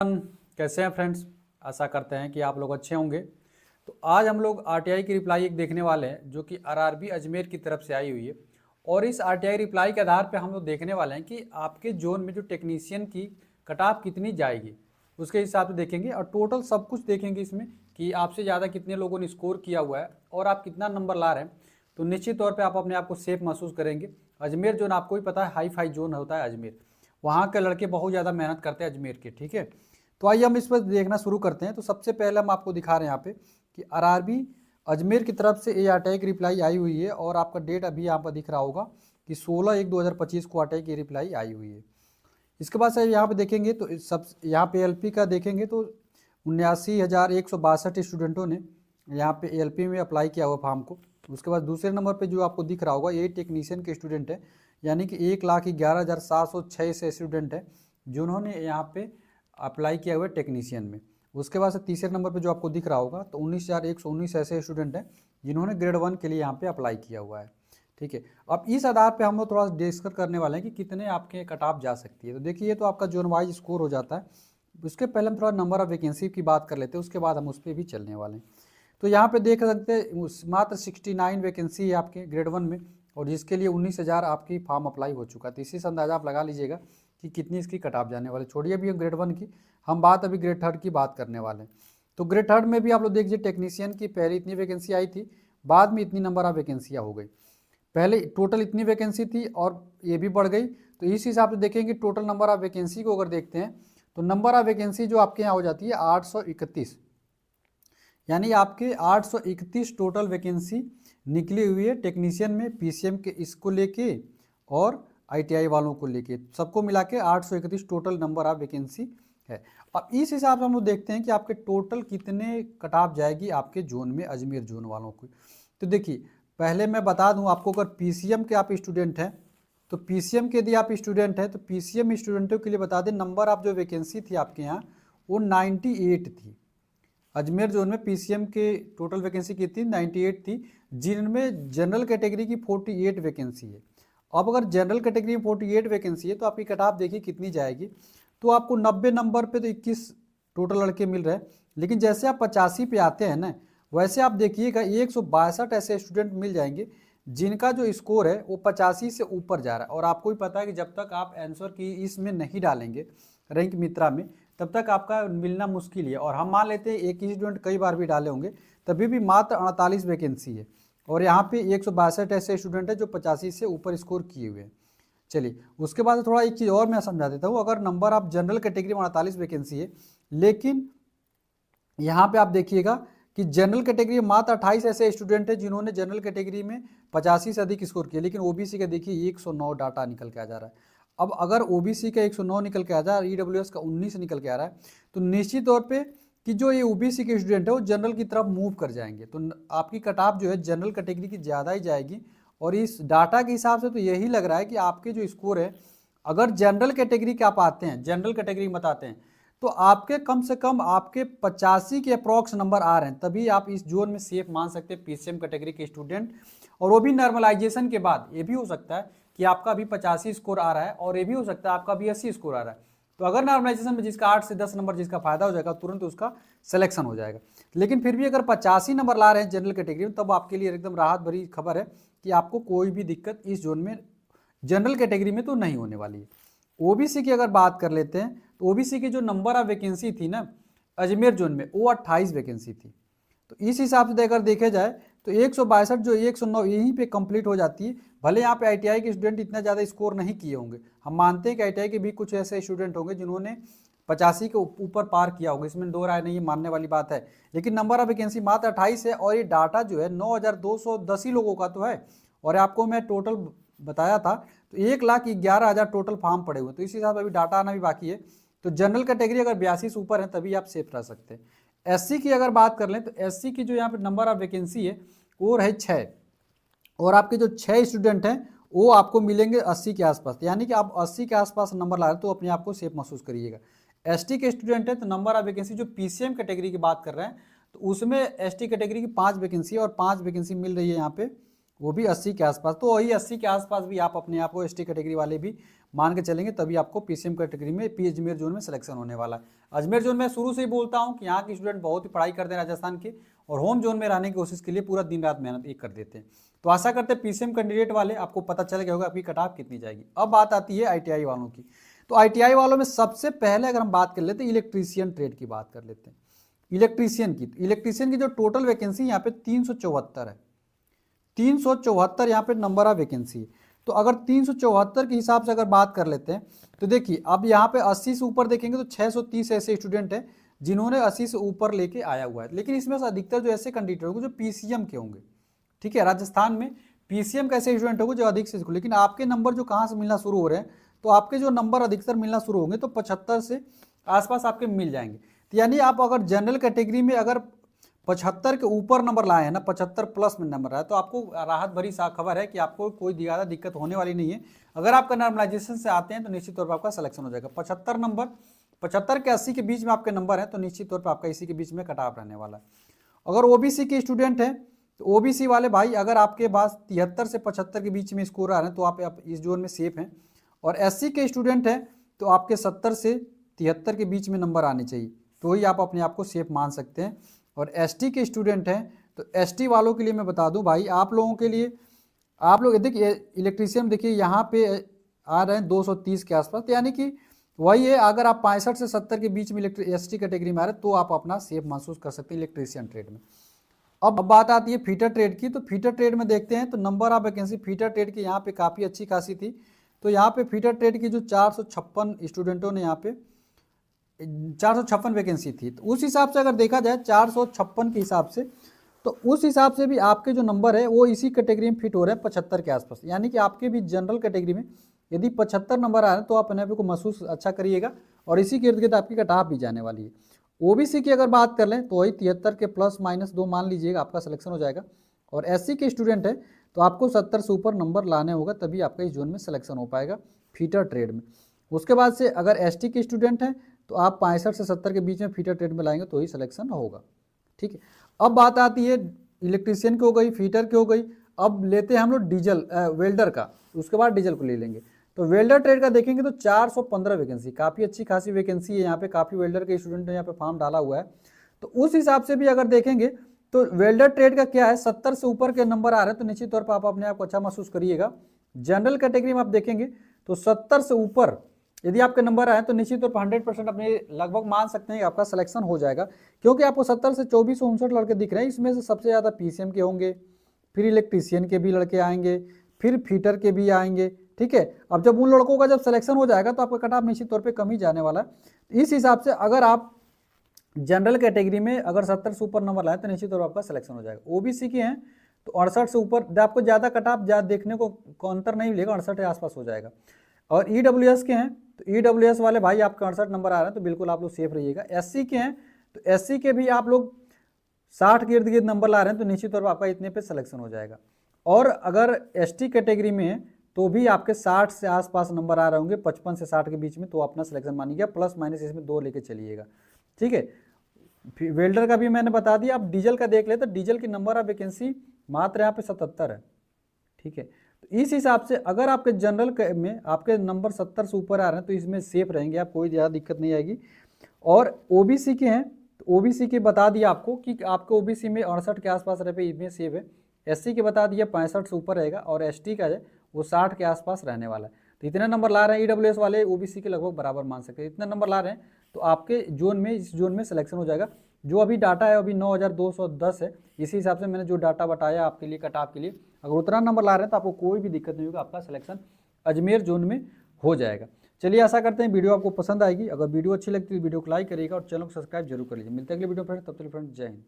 कैसे हैं फ्रेंड्स। आशा करते हैं कि आप लोग अच्छे होंगे। तो आज हम लोग आरटीआई की रिप्लाई एक देखने वाले हैं जो कि आरआरबी अजमेर की तरफ से आई हुई है। और इस आरटीआई रिप्लाई के आधार पे हम लोग देखने वाले हैं कि आपके जोन में जो टेक्नीशियन की कट ऑफ कितनी जाएगी, उसके हिसाब से देखेंगे और टोटल सब कुछ देखेंगे इसमें कि आपसे ज़्यादा कितने लोगों ने स्कोर किया हुआ है और आप कितना नंबर ला रहे हैं। तो निश्चित तौर पर आप अपने आप को सेफ महसूस करेंगे। अजमेर जोन आपको भी पता है हाई फाई जोन होता है अजमेर, वहाँ के लड़के बहुत ज़्यादा मेहनत करते हैं अजमेर के। ठीक है, तो आइए हम इस पर देखना शुरू करते हैं। तो सबसे पहले हम आपको दिखा रहे हैं यहाँ पे कि आरआरबी अजमेर की तरफ से ये आरटीआई की रिप्लाई आई हुई है और आपका डेट अभी यहाँ पर दिख रहा होगा कि 16/1/2025 को आरटीआई की रिप्लाई आई हुई है। इसके बाद से यहाँ पे देखेंगे तो सब यहाँ पे एलपी का देखेंगे तो 79,162 स्टूडेंटों ने यहाँ पे एलपी में अप्लाई किया हुआ फॉर्म को। उसके बाद दूसरे नंबर पे जो आपको दिख रहा होगा ये टेक्नीशियन के स्टूडेंट है, यानी कि 1,11,706 से स्टूडेंट है जिन्होंने यहाँ पे अप्लाई किया हुआ है टेक्नीशियन में। उसके बाद से तीसरे नंबर पे जो आपको दिख रहा होगा तो 19,119 ऐसे स्टूडेंट हैं जिन्होंने ग्रेड 1 के लिए यहाँ पे अप्लाई किया हुआ है। ठीक है, अब इस आधार पे हम लोग थोड़ा डिस्कस करने वाले हैं कि कितने आपके कट ऑफ जा सकती है। तो देखिए ये तो आपका जोन वाइज स्कोर हो जाता है। उसके पहले हम थोड़ा नंबर ऑफ वैकेंसी की बात कर लेते हैं, उसके बाद हम उस पर भी चलने वाले हैं। तो यहाँ पे देख सकते हैं मात्र 69 वैकेंसी है आपके ग्रेड 1 में और जिसके लिए 19,000 आपकी फॉर्म अप्लाई हो चुका है। तो इसी से अंदाजा आप लगा लीजिएगा कि कितनी इसकी कट ऑफ जाने वाले। छोड़िए अभी हम ग्रेड 1 की, हम बात अभी ग्रेड 3 की बात करने वाले हैं। तो ग्रेड 3 में भी आप लोग देखिए टेक्नीशियन की पहले इतनी वैकेंसी आई थी, बाद में इतनी नंबर ऑफ वैकेंसियाँ हो गई। पहले टोटल इतनी वैकेंसी थी और ये भी बढ़ गई। तो इस हिसाब से देखेंगे टोटल नंबर ऑफ वैकेंसी को अगर देखते हैं तो नंबर ऑफ वैकेंसी जो आपके यहाँ हो जाती है 831, यानी आपके 831 टोटल वैकेंसी निकली हुई है टेक्नीशियन में, पीसीएम के इसको लेके और आईटीआई वालों को लेके, सबको मिला के 831 टोटल नंबर ऑफ वैकेंसी है। अब इस हिसाब से हम लोग देखते हैं कि आपके टोटल कितने कट ऑफ जाएगी आपके जोन में, अजमेर जोन वालों को। तो देखिए पहले मैं बता दूं आपको, अगर पीसीएम के आप स्टूडेंट हैं तो पीसीएम के यदि आप स्टूडेंट हैं तो पीसीएम स्टूडेंटों के लिए बता दें नंबर ऑफ जो वैकेंसी थी आपके यहाँ वो 98 थी। अजमेर जोन में पीसीएम के टोटल वैकेंसी कितनी 98 थी, जिनमें जनरल कैटेगरी की 48 वैकेंसी है। अब अगर जनरल कैटेगरी में 48 वैकेंसी है तो आपकी कट ऑफ देखिए कितनी जाएगी। तो आपको 90 नंबर पे तो 21 टोटल लड़के मिल रहे हैं, लेकिन जैसे आप 85 पे आते हैं ना वैसे आप देखिएगा 162 ऐसे स्टूडेंट मिल जाएंगे जिनका जो स्कोर है वो 85 से ऊपर जा रहा है। और आपको भी पता है कि जब तक आप आंसर की इसमें नहीं डालेंगे रैंक मित्रा में तब तक आपका मिलना मुश्किल है। और हम मान लेते हैं एक ही स्टूडेंट कई बार भी डाले होंगे तभी भी मात्र 48 वैकेंसी है और यहाँ पे 162 ऐसे स्टूडेंट है जो 85 से ऊपर स्कोर किए हुए हैं। चलिए उसके बाद थोड़ा एक चीज़ और मैं समझा देता हूँ। अगर नंबर आप जनरल कैटेगरी में 48 वैकेंसी है, लेकिन यहाँ पे आप देखिएगा कि जनरल कैटेगरी में मात्र 28 ऐसे स्टूडेंट है जिन्होंने जनरल कैटेगरी में 85 से अधिक स्कोर किया, लेकिन ओबीसी का देखिए 109 डाटा निकल के आ जा रहा है। अब अगर ओबीसी का 109 निकल के आ जा रहा है, ईडब्ल्यूएस का 19 निकल के आ रहा है, तो निश्चित तौर पे कि जो ये ओबीसी के स्टूडेंट है वो जनरल की तरफ मूव कर जाएंगे। तो आपकी कट ऑफ जो है जनरल कैटेगरी की ज़्यादा ही जाएगी। और इस डाटा के हिसाब से तो यही लग रहा है कि आपके जो स्कोर है, अगर जनरल कैटेगरी के आप आते हैं, जनरल कैटेगरी में आते हैं तो आपके कम से कम आपके 85 के अप्रॉक्स नंबर आ रहे हैं, तभी आप इस जोन में सेफ मान सकते हैं पीसीएम कैटेगरी के स्टूडेंट। और वो भी नॉर्मलाइजेशन के बाद ये भी हो सकता है कि आपका भी 85 स्कोर आ रहा है और ये भी हो सकता है आपका भी 80 स्कोर आ रहा है। तो अगर नॉर्मलाइजेशन में जिसका 8 से 10 नंबर जिसका फायदा हो जाएगा तुरंत उसका सिलेक्शन हो जाएगा। लेकिन फिर भी अगर 85 नंबर ला रहे हैं जनरल कैटेगरी में तब आपके लिए एकदम राहत भरी खबर है कि आपको कोई भी दिक्कत इस जोन में जनरल कैटेगरी में तो नहीं होने वाली है। ओबीसी की अगर बात कर लेते हैं तो ओबीसी की जो नंबर ऑफ वैकेंसी थी ना अजमेर जोन में वो 28 वैकेंसी थी। तो इस हिसाब से अगर देखे जाए तो 162 जो 109 यहीं पे कंप्लीट हो जाती है। भले यहाँ पे आईटीआई के स्टूडेंट इतना ज़्यादा स्कोर नहीं किए होंगे, हम मानते हैं कि आईटीआई के भी कुछ ऐसे स्टूडेंट होंगे जिन्होंने 85 के ऊपर पार किया होगा, इसमें दो राय नहीं, मानने वाली बात है। लेकिन नंबर ऑफ वैकेंसी मात्र 28 है और ये डाटा जो है 9,210 ही लोगों का तो है। और आपको मैं टोटल बताया था तो 1,11,000 टोटल फॉर्म पड़े हुए, तो इस हिसाब से अभी डाटा आना भी बाकी है। तो जनरल कैटेगरी अगर 82 से ऊपर है तभी आप सेफ रह सकते हैं। एससी की अगर बात कर लें तो एससी की जो यहाँ पे नंबर ऑफ वैकेंसी है वो रहे 6 और आपके जो 6 स्टूडेंट हैं वो आपको मिलेंगे 80 के आसपास, यानी कि आप 80 के आसपास नंबर ला रहे हैं तो अपने आप को सेफ महसूस करिएगा। एसटी के स्टूडेंट है तो नंबर ऑफ वैकेंसी जो पीसीएम कैटेगरी की बात कर रहे हैं तो उसमें एसटी कैटेगरी की 5 वैकेंसी और 5 वैकेंसी मिल रही है यहाँ पे वो भी 80 के आसपास। तो वही 80 के आसपास भी आप अपने आप को एसटी कैटेगरी वाले भी मान के चलेंगे, तभी आपको पीसीएम कैटेगरी में पी अजमेर जोन में सिलेक्शन होने वाला है। अजमेर जोन में शुरू से ही बोलता हूँ कि यहाँ के स्टूडेंट बहुत ही पढ़ाई करते हैं राजस्थान के, और होम जोन में रहने की कोशिश के लिए पूरा दिन रात मेहनत एक कर देते हैं। तो आशा करते हैं पीसीएम कैंडिडेट वाले आपको पता चल गया होगा आपकी कट ऑफ कितनी जाएगी। अब बात आती है आईटीआई वालों की। तो आईटीआई वालों में सबसे पहले अगर हम बात कर लेते हैं इलेक्ट्रीशियन ट्रेड की बात कर लेते हैं। इलेक्ट्रीशियन की जो टोटल वैकेंसी यहाँ पे 374 है, 374 यहाँ पे नंबर ऑफ वैकेंसी है। तो अगर 374 के हिसाब से अगर बात कर लेते हैं तो देखिए अब यहाँ पे 80 से ऊपर देखेंगे तो 630 ऐसे स्टूडेंट हैं जिन्होंने 80 से ऊपर लेके आया हुआ है। लेकिन इसमें से अधिकतर जो ऐसे कैंडिडेट होंगे जो पीसीएम के होंगे, ठीक है, राजस्थान में पीसीएम के ऐसे स्टूडेंट होंगे जो अधिक से, लेकिन आपके नंबर जो कहाँ से मिलना शुरू हो रहे हैं, तो आपके जो नंबर अधिकतर मिलना शुरू होंगे तो 75 से आसपास आपके मिल जाएंगे। तो यानी आप अगर जनरल कैटेगरी में अगर 75 के ऊपर नंबर लाए हैं ना, 75 प्लस में नंबर आया, तो आपको राहत भरी सा खबर है कि आपको कोई ज़्यादा दिक्कत होने वाली नहीं है। अगर आपका नॉर्मलाइजेशन से आते हैं तो निश्चित तौर पर आपका सिलेक्शन हो जाएगा। 75 नंबर, 75 के 80 के बीच में आपके नंबर है तो निश्चित तौर पर आपका इसी के बीच में कट ऑफ रहने वाला है। अगर ओबीसी के स्टूडेंट हैं तो ओबीसी वाले भाई अगर आपके पास 73 से 75 के बीच में स्कोर आ रहे हैं तो आप इस जोन में सेफ हैं। और एससी के स्टूडेंट हैं तो आपके 70 से 73 के बीच में नंबर आने चाहिए, तो ही आप अपने आप को सेफ मान सकते हैं। और एसटी के स्टूडेंट हैं तो एसटी वालों के लिए मैं बता दूं भाई, आप लोगों के लिए, आप लोग देखिए इलेक्ट्रीशियन देखिए यहाँ पे आ रहे हैं 230 के आसपास, तो यानी कि वही है, अगर आप 65 से 70 के बीच में एसटी कैटेगरी में आ रहे हैं तो आप अपना सेफ महसूस कर सकते हैं इलेक्ट्रीशियन ट्रेड में। अब बात आती है फीटर ट्रेड की। तो फीटर ट्रेड में देखते हैं तो number of vacancy fitter trade की यहाँ पे काफ़ी अच्छी खासी थी। तो यहाँ पे फीटर ट्रेड की जो 456 स्टूडेंटों ने यहाँ पे 456 वैकेंसी थी, तो उस हिसाब से अगर देखा जाए 456 के हिसाब से, तो उस हिसाब से भी आपके जो नंबर है वो इसी कैटेगरी में फिट हो रहे हैं 75 के आसपास। यानी कि आपके भी जनरल कैटेगरी में यदि 75 नंबर आ रहे हैं तो आप अपने आप को महसूस अच्छा करिएगा, और इसी के इर्द गिर्द आपकी कट ऑफ भी जाने वाली है। ओबीसी की अगर बात कर लें तो वही 73 के प्लस माइनस 2 मान लीजिएगा आपका सिलेक्शन हो जाएगा। और एससी के स्टूडेंट है तो आपको 70 से ऊपर नंबर लाने होगा तभी आपका इस जोन में सिलेक्शन हो पाएगा फीटर ट्रेड में। उसके बाद से अगर एसटी के स्टूडेंट हैं तो आप 65 से 70 के बीच में फीटर ट्रेड में लाएंगे तो ही सिलेक्शन होगा, ठीक है। अब बात आती है इलेक्ट्रीशियन की हो गई, फीटर की हो गई। अब लेते हैं हम लोग डीजल वेल्डर का, उसके बाद डीजल को ले लेंगे। तो वेल्डर ट्रेड का देखेंगे तो 415 वैकेंसी, काफ़ी अच्छी खासी वैकेंसी है यहाँ पे, काफ़ी वेल्डर के स्टूडेंट ने यहाँ पे फॉर्म डाला हुआ है। तो उस हिसाब से भी अगर देखेंगे तो वेल्डर ट्रेड का क्या है, 70 से ऊपर के नंबर आ रहे हैं तो निश्चित तौर पर आप अपने आप को अच्छा महसूस करिएगा। जनरल कैटेगरी में आप देखेंगे तो 70 से ऊपर यदि आपके नंबर आए तो निश्चित तौर पर 100% अपने लगभग मान सकते हैं कि आपका सिलेक्शन हो जाएगा, क्योंकि आपको 70 से 2459 लड़के दिख रहे हैं। इसमें से सबसे ज़्यादा पीसीएम के होंगे, फिर इलेक्ट्रीशियन के भी लड़के आएंगे, फिर फीटर के भी आएंगे, ठीक है। अब जब उन लड़कों का जब सिलेक्शन हो जाएगा तो आपका कट ऑफ निश्चित तौर पे कम ही जाने वाला है। इस हिसाब से अगर आप जनरल कैटेगरी में अगर 70 से ऊपर नंबर लाए तो निश्चित तौर पर आपका सिलेक्शन हो जाएगा। ओबीसी के हैं तो 68 से ऊपर आपको ज़्यादा कट ऑफ देखने को अंतर नहीं मिलेगा, 68 के आसपास हो जाएगा। और ईडब्ल्यूएस के हैं तो ईडब्ल्यूएस वाले भाई आपके 68 नंबर आ रहे हैं तो बिल्कुल आप लोग सेफ रहिएगा। एससी के हैं तो एससी के भी आप लोग 60 के इर्द गिर्द नंबर ला रहे हैं तो निश्चित तौर पर आपका इतने पे सिलेक्शन हो जाएगा। और अगर एसटी कैटेगरी में है तो भी आपके 60 से आसपास नंबर आ रहे होंगे, 55 से 60 के बीच में, तो अपना सिलेक्शन मानिएगा, प्लस माइनस इसमें 2 लेके चलिएगा, ठीक है। वेल्डर का भी मैंने बता दिया। अब डीजल का देख ले तो डीजल की नंबर ऑफ वैकेंसी मात्र यहाँ पे 77 है, ठीक है। तो इस हिसाब से अगर आपके जनरल में आपके नंबर 70 से ऊपर आ रहे हैं तो इसमें सेफ रहेंगे आप, कोई ज़्यादा दिक्कत नहीं आएगी। और ओबीसी के हैं तो ओबीसी के बता दिया आपको कि आपको ओबीसी में 68 के आसपास रहे पे इसमें सेफ है। एससी के बता दिया 65 से ऊपर रहेगा, और एसटी का है वो 60 के आसपास रहने वाला है। तो इतने नंबर ला रहे हैं ईडब्ल्यूएस वाले ओबीसी के लगभग बराबर मान सकते हैं, इतने नंबर ला रहे हैं तो आपके जोन में, इस जोन में सिलेक्शन हो जाएगा। जो अभी डाटा है अभी 9210 है, इसी हिसाब से मैंने जो डाटा बताया आपके लिए कट ऑफ के लिए, अगर उतना नंबर ला रहे हैं तो आपको कोई भी दिक्कत नहीं होगा, आपका सिलेक्शन अजमेर जोन में हो जाएगा। चलिए आशा करते हैं वीडियो आपको पसंद आएगी। अगर वीडियो अच्छी लगती है तो वीडियो को लाइक करिएगा और चैनल को सब्सक्राइब जरूर कर लीजिए। मिलते हैं अगले वीडियो में, तब तक फ्रेंड्स जय हिंद।